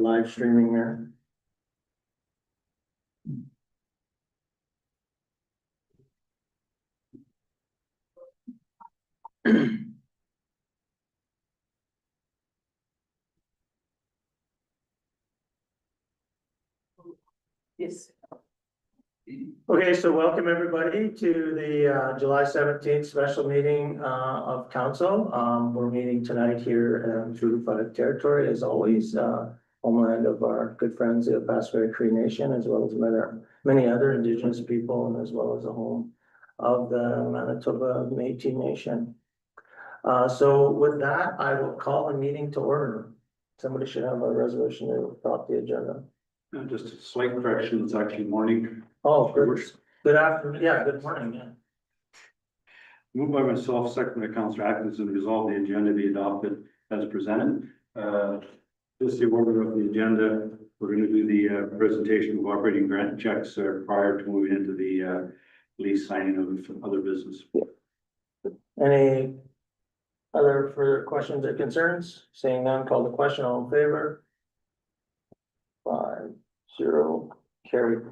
live streaming there. Yes. Okay, so welcome everybody to the July 17th special meeting of council. We're meeting tonight here in Treaty 5 territory, as always, homeland of our good friends, the Opaskwayak Cree Nation, as well as many other Indigenous people, and as well as the home of the Manitoba Métis Nation. So with that, I will call the meeting to order. Somebody should have a resolution to adopt the agenda. Just a slight correction, it's actually morning. Oh, good afternoon, yeah, good morning, yeah. Moved by myself, second by Councillor Atkinson, resolve the agenda be adopted as presented. Just the order of the agenda, we're going to do the presentation of operating grant checks prior to moving into the lease signing of other business. Any other further questions or concerns? Seeing none, call the question, all in favor? 5-0, carried.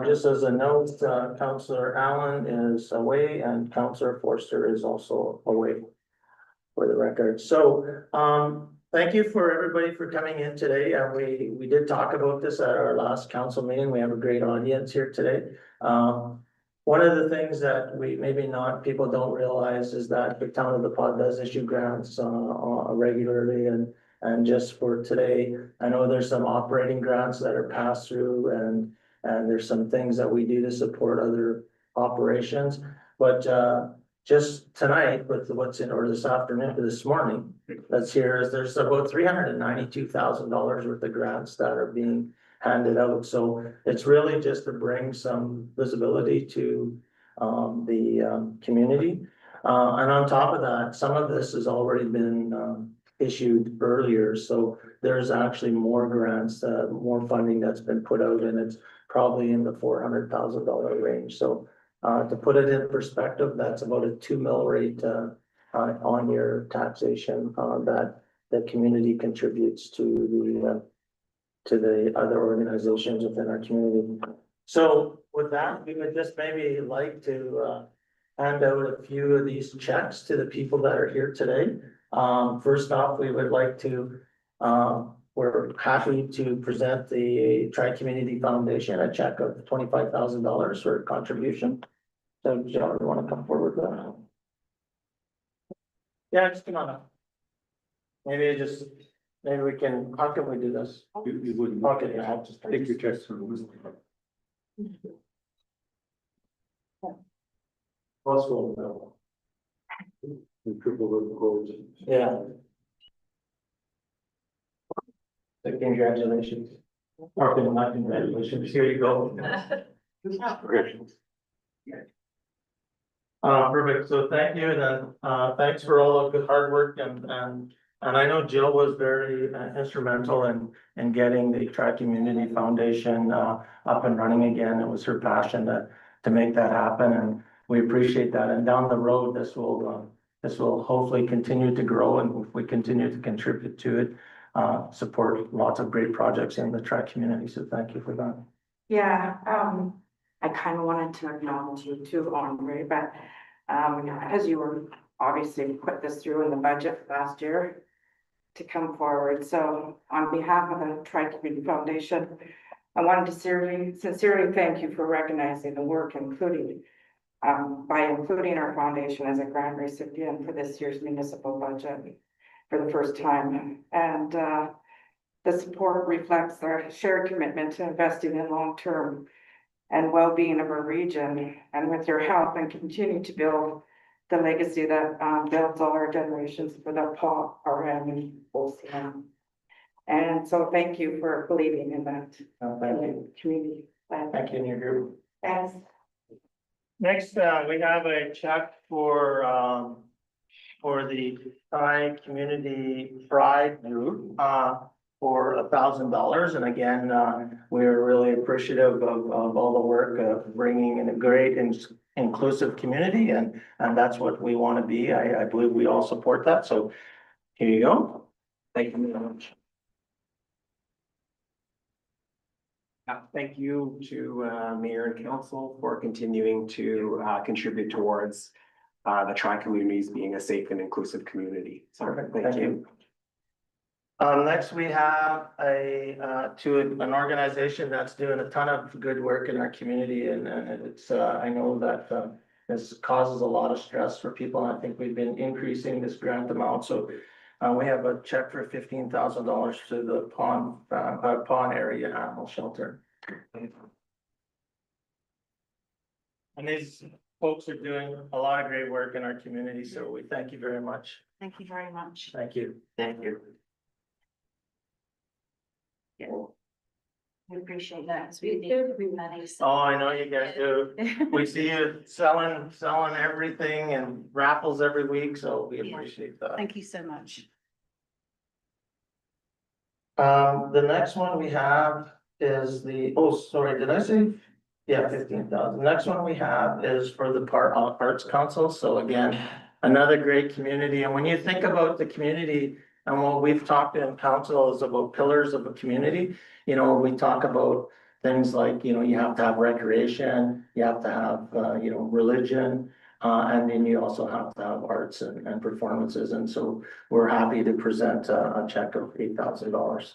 Just as a note, Councillor Allen is away and Councillor Forster is also away for the record. So, thank you for everybody for coming in today. And we did talk about this at our last council meeting. We have a great audience here today. One of the things that people don't realize is that the town of the Pod does issue grants regularly, and just for today, I know there's some operating grants that are passed through, and there's some things that we do to support other operations. But just tonight, with what's in, or this afternoon, this morning, that's here, is there's about $392,000 worth of grants that are being handed out. So it's really just to bring some visibility to the community. And on top of that, some of this has already been issued earlier. So there's actually more grants, more funding that's been put out, and it's probably in the $400,000 range. So to put it in perspective, that's about a 2 mil rate on your taxation that the community contributes to the other organizations within our community. So with that, we would just maybe like to hand out a few of these checks to the people that are here today. First off, we would like to, we're happy to present the Tri-Community Foundation a check of $25,000 for contribution. So John, you want to come forward with that? Yeah, just come on up. Maybe we can, how can we do this? You wouldn't. Okay, yeah, I'll just Take your checks. Also, Triple the goals. yeah. Congratulations. Okay, not congratulations, here you go. Perfect, so thank you, then, thanks for all of the hard work, and I know Jill was very instrumental in getting the Tri-Community Foundation up and running again. It was her passion to make that happen, and we appreciate that. And down the road, this will hopefully continue to grow, and if we continue to contribute to it, support lots of great projects in the Tri-Community. So thank you for that. Yeah, I kind of wanted to acknowledge you too, Andre, but as you were obviously put this through in the budget last year to come forward. So on behalf of the Tri-Community Foundation, I wanted to sincerely thank you for recognizing the work, including by including our foundation as a grant recipient for this year's municipal budget for the first time. And the support reflects our shared commitment to investing in long-term and well-being of our region, and with your help, and continue to build the legacy that builds all our generations for the PAW, RM, and OCM. And so thank you for believing in that community. Thank you, and your group. Thanks. Next, we have a check for the Tri-Community Pride Group, for $1,000. And again, we're really appreciative of all the work of bringing in a great and inclusive community. And that's what we want to be. I believe we all support that. So here you go. Thank you very much. Thank you to Mayor and Council for continuing to contribute towards the tri-communities being a safe and inclusive community. So Perfect, thank you. Next, we have an organization that's doing a ton of good work in our community, and it's, I know that, this causes a lot of stress for people, and I think we've been increasing this grant amount, so we have a check for $15,000 to the Pond Area Animal Shelter. And these folks are doing a lot of great work in our community, so we thank you very much. Thank you very much. Thank you. Thank you. We appreciate that, because we need everybody. Oh, I know you guys do. We see you selling everything and raffles every week, so we Yeah. appreciate that. Thank you so much. The next one we have is oh, sorry, did I say? Yeah, 15,000. The next one we have is for the Arts Council. So again, another great community. And when you think about the community and what we've talked in council is about pillars of a community, you know, we talk about things like, you know, you have to have recreation, you have to have, you know, religion, and then you also have to have arts and performances. And so we're happy to present a check of $8,000.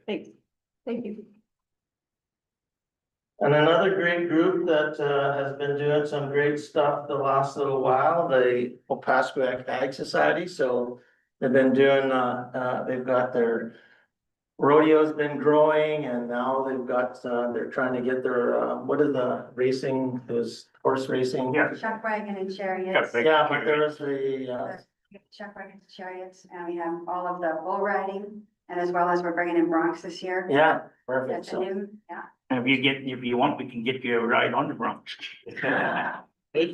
Thanks. Thank you. And another great group that has been doing some great stuff the last little while, the Opaskwayak Ag Society. So they've been doing, they've got their rodeo's been growing, and now they've got, they're trying to get their, what is the racing, those horse racing? Yeah. Chuck wagon and chariots. Yeah, but there was the, Chuck wagon and chariots, and we have all of the bull riding, and as well as we're bringing in broncs this year. yeah, perfect. That's a So, new, yeah. And if you want, we can get you a ride on the Bronx. yeah, that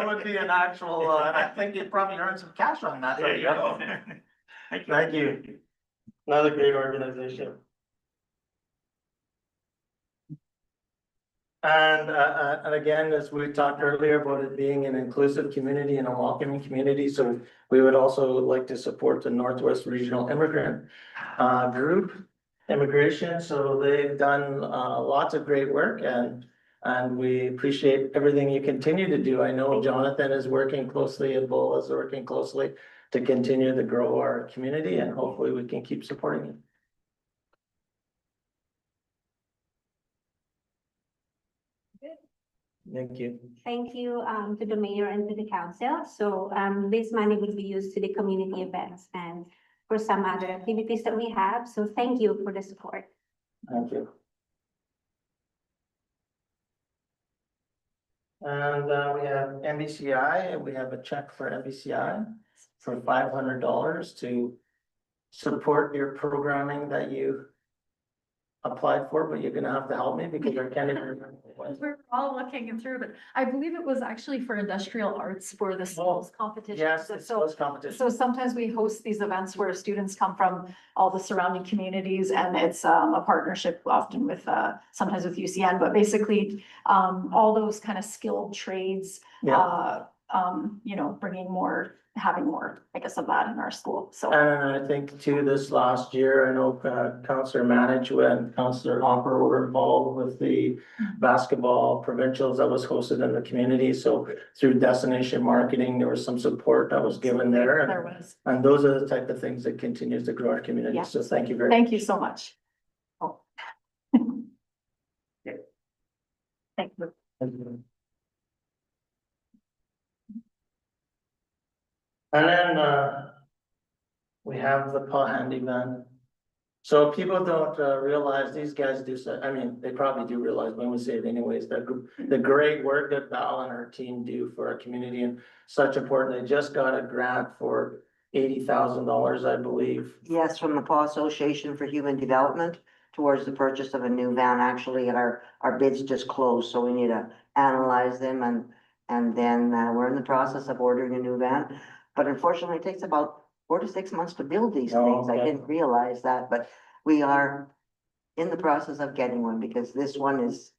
would be an actual, I think you'd probably earn some cash on that. There you go. Thank you. Another great organization. And again, as we talked earlier about it being an inclusive community and a welcoming community, so we would also like to support the Northwest Regional Immigrant Group Immigration. So they've done lots of great work, and we appreciate everything you continue to do. I know Jonathan is working closely and Bull is working closely to continue to grow our community, and hopefully we can keep supporting it. Thank you. Thank you to the mayor and to the council. So this money will be used to the community events and for some other activities that we have. So thank you for the support. Thank you. And we have MBCI, we have a check for MBCI for $500 to support your programming that you applied for, but you're gonna have to help me because I can't even remember. We're all looking through, but I believe it was actually for industrial arts for the schools competition. Yes, it's So, those competitions. so sometimes we host these events where students come from all the surrounding communities, and it's a partnership often with sometimes with UCN, but basically all those kind of skilled trades, Yeah. you know, bringing more, having more, I guess, of that in our school. So And I think too, this last year, I know Councillor Managua and Councillor Hopper were involved with the basketball provincials that was hosted in the community. So through destination marketing, there was some support that was given there. there was. And those are the type of things that continues to grow our community. Yeah. So thank you very much. Thank you so much. Oh. Thank you. And then, we have the Paw Handy Van. So people don't realize these guys do, I mean, they probably do realize when we say it anyways, that the great work that Val and her team do for our community and such important. They just got a grant for $80,000, I believe. Yes, from the Paw Association for Human Development towards the purchase of a new van. Actually, our bids just closed, so we need to analyze them and then we're in the process of ordering a new van. But unfortunately, it takes about 4 to 6 months to build these Oh, things. I okay. didn't realize that, but we are in the process of getting one because this one is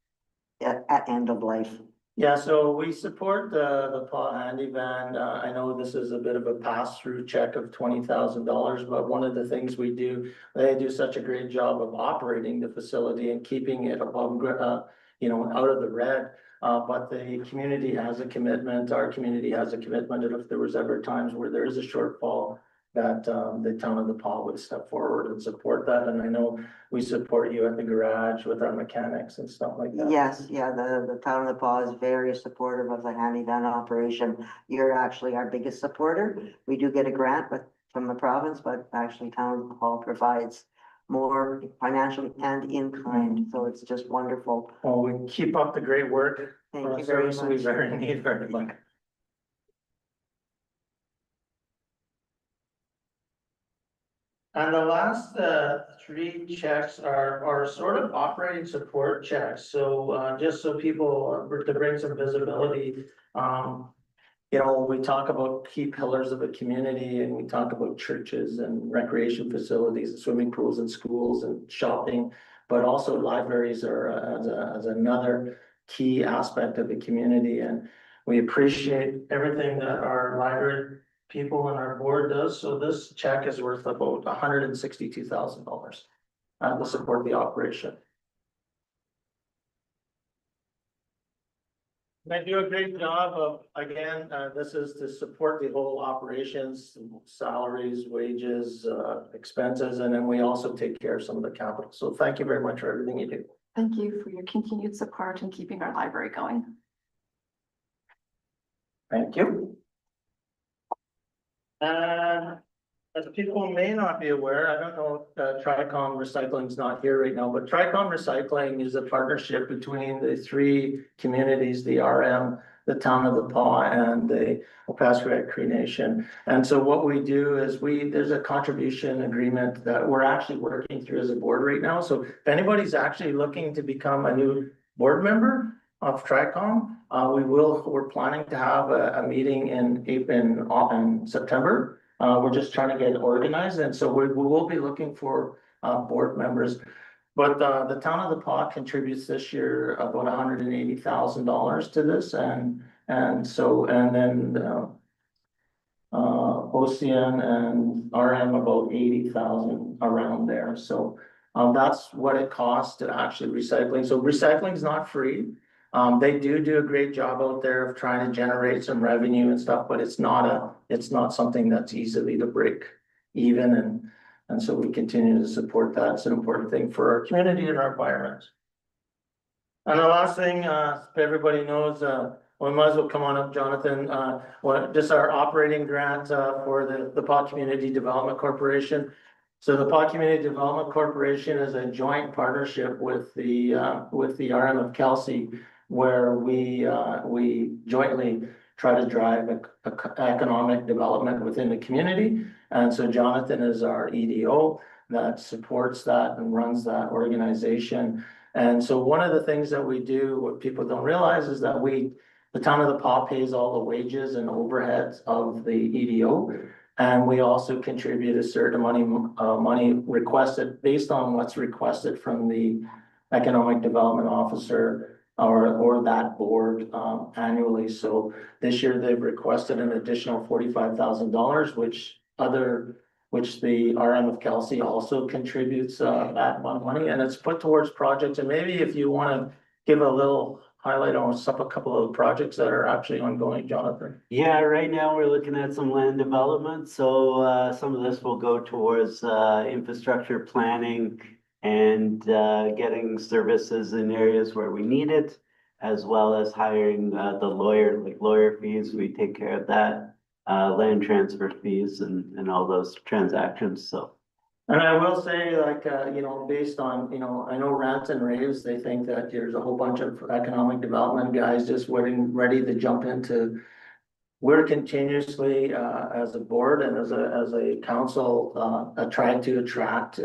at end of life. Yeah, so we support the Paw Handy Van. I know this is a bit of a pass-through check of $20,000, but one of the things we do, they do such a great job of operating the facility and keeping it above, out of the red. But the community has a commitment, our community has a commitment, and if there was ever times where there is a shortfall, that the town of the Paw would step forward and support that. And I know we support you at the garage with our mechanics and stuff like that. Yes, yeah, the town of the Paw is very supportive of the handy van operation. You're actually our biggest supporter. We do get a grant from the province, but actually town of the Paw provides more financially and in kind, so it's just wonderful. Well, we keep up the great work. Thank for you a very service we much. very need very much. And the last three checks are sort of operating support checks, so just so people, to bring some visibility. We talk about key pillars of a community and we talk about churches and recreation facilities, and swimming pools and schools and shopping. But also libraries are as another key aspect of the community, and we appreciate everything that our library people and our board does. So this check is worth about $162,000 to support the operation. They do a great job of, again, this is to support the whole operations, salaries, wages, expenses, and then we also take care of some of the capital. So thank you very much for everything you do. Thank you for your continued support and keeping our library going. Thank you. As people may not be aware, I don't know if Tricom Recycling is not here right now, but Tricom Recycling is a partnership between the three communities, the RM, the town of the Paw, and the Opaskwayak Cree Nation. And so what we do is there's a contribution agreement that we're actually working through as a board right now. So if anybody's actually looking to become a new board member of Tricom, we're planning to have a meeting in September. We're just trying to get it organized, and so we will be looking for board members. But the town of the Paw contributes this year about $180,000 to this, and then OCN and RM about 80,000 around there. So that's what it costs to actually recycling. So recycling is not free. They do a great job out there of trying to generate some revenue and stuff, but it's not something that's easily to break even, and so we continue to support that. It's an important thing for our community and our environment. And the last thing, if everybody knows, we might as well come on up, Jonathan. Just our operating grant for the Paw Community Development Corporation. So the Paw Community Development Corporation is a joint partnership with the RM of Kelsey, where we jointly try to drive economic development within the community. And so Jonathan is our EDO that supports that and runs that organization. And so one of the things that we do, what people don't realize, is that the town of the Paw pays all the wages and overheads of the EDO. And we also contribute a certain money requested based on what's requested from the economic development officer or that board annually. So this year they've requested an additional $45,000, which the RM of Kelsey also contributes that money, and it's put towards projects. And maybe if you want to give a little highlight on a couple of projects that are actually ongoing, Jonathan. Yeah, right now we're looking at some land development. So some of this will go towards infrastructure planning and getting services in areas where we need it, as well as hiring the lawyer fees. We take care of that, land transfer fees and all those transactions. So. And I will say, based on, I know rants and raves, they think that there's a whole bunch of economic development guys just ready to jump into. We're continuously, as a board and as a council, trying to attract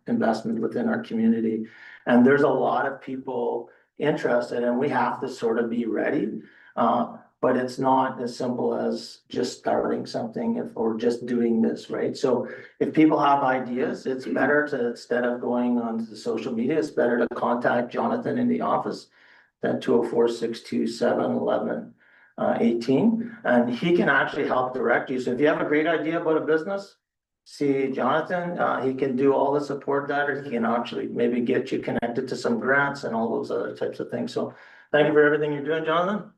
investment within our community. And there's a lot of people interested, and we have to sort of be ready. But it's not as simple as just starting something or just doing this, right? So if people have ideas, it's better to, instead of going onto the social media, it's better to contact Jonathan in the office then 204-627-1118. And he can actually help direct you. So if you have a great idea about a business, see Jonathan, he can do all the support that, or he can actually maybe get you connected to some grants and all those other types of things. So thank you for everything you're doing, Jonathan.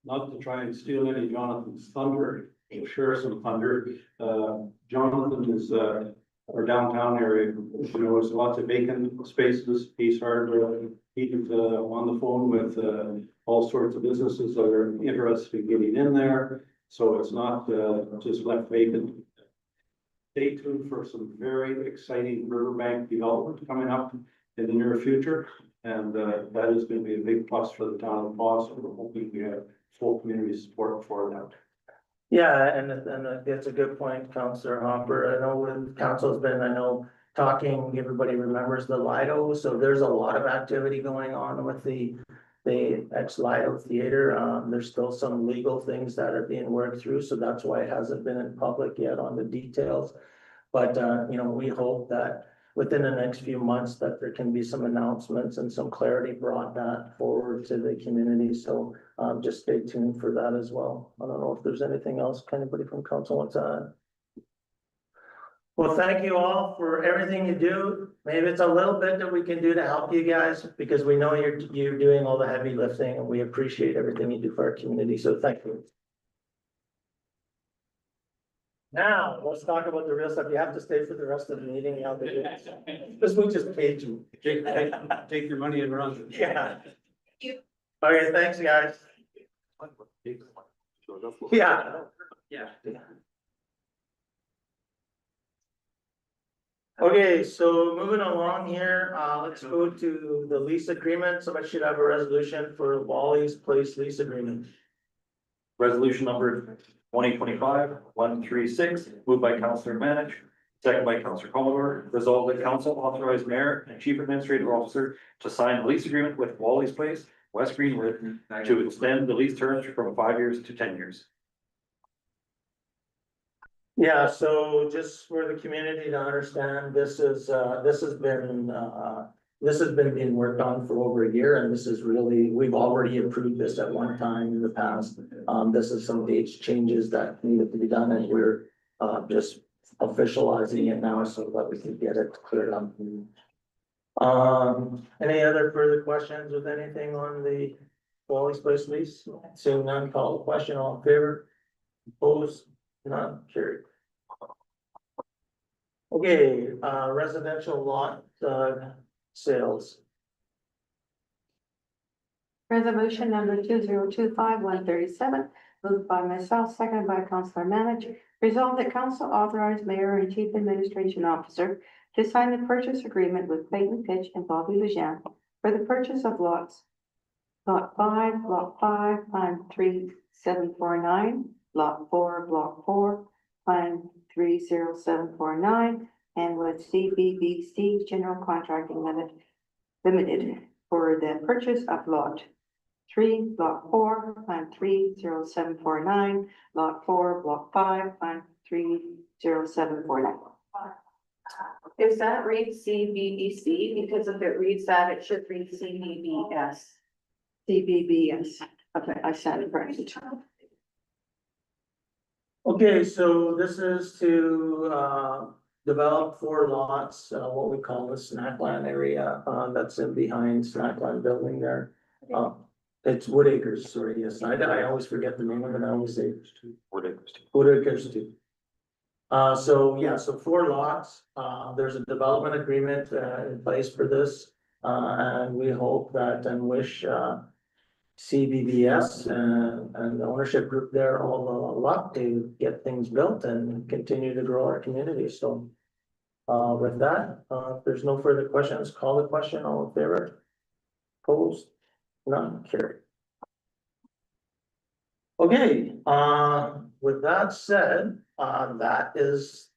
Not to try and steal any Jonathan's thunder, to share some thunder. Jonathan is, our downtown area, you know, there's lots of vacant spaces. He's on the phone with, all sorts of businesses that are interested in getting in there. So it's not, just left vacant. Stay tuned for some very exciting riverbank development coming up in the near future. And, that is going to be a big plus for the town of Boston. We're hoping we have full community support for that. Yeah, and it's a good point, Councillor Hopper. I know when council's been, talking, everybody remembers the Lido, so there's a lot of activity going on with the ex-Lido Theater. There's still some legal things that are being worked through, so that's why it hasn't been in public yet on the details. But, we hope that within the next few months that there can be some announcements and some clarity brought that forward to the community. So just stay tuned for that as well. I don't know if there's anything else anybody from council wants to add. Well, thank you all for everything you do. Maybe it's a little bit that we can do to help you guys, because we know you're doing all the heavy lifting, and we appreciate everything you do for our community. So thank you. Now, let's talk about the real stuff. You have to stay for the rest of the meeting. This we just paid you. Take your money and run. Yeah. Okay, thanks, guys. Yeah. Yeah. Okay, so moving along here, let's go to the lease agreement. Somebody should have a resolution for Wally's Place lease agreement. Resolution number 2025-136, moved by Councillor Manich, second by Councillor Commodore. Resolved that council authorize mayor and chief administrative officer to sign the lease agreement with Wally's Place, West Greenwood, to extend the lease terms from 5 years to 10 years. Yeah, so just for the community to understand, this has been being worked on for over a year, and this is really, we've already approved this at one time in the past. This is some dates changes that needed to be done, and we're just officializing it now so that we can get it cleared up. Any other further questions with anything on the Wally's Place lease? Seeing none, call the question, all in favor? Opposed? None, carried. Okay, residential lot, sales. Resolution number 2025-137, moved by myself, seconded by Councillor Manich. Resolved that council authorize mayor and chief administration officer to sign the purchase agreement with Clayton Pitch and Bobby Lejean for the purchase of lots. Lot 5, block 5, plan 3749, lot 4, block 4, plan 30749, and with CBBC General Contracting Limited for the purchase of lot 3, block 4, plan 30749, lot 4, block 5, plan 30749. Is that read CBBC? Because if it reads that, it should read CBBS. CBBS. Okay, I said it right. Okay, so this is to develop 4 lots, what we call the Snackland area, that's in behind Snackland building there. It's Wood Acres, sorry, yes, I always forget the name of it, I always say Wood Acres. Wood Acres too. So 4 lots, there's a development agreement in place for this. And we hope that and wish CBBS and the ownership group there all the luck to get things built and continue to grow our community. So with that, if there's no further questions, call the question, all in favor? Opposed? None, carried. Okay, with that said, that is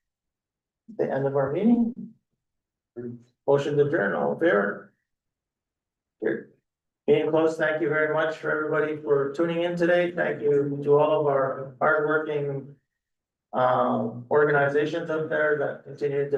the end of our meeting. Motion to adjourn, all in favor? Here. Meeting closed. Thank you very much for everybody for tuning in today. Thank you to all of our hardworking organizations out there that continue to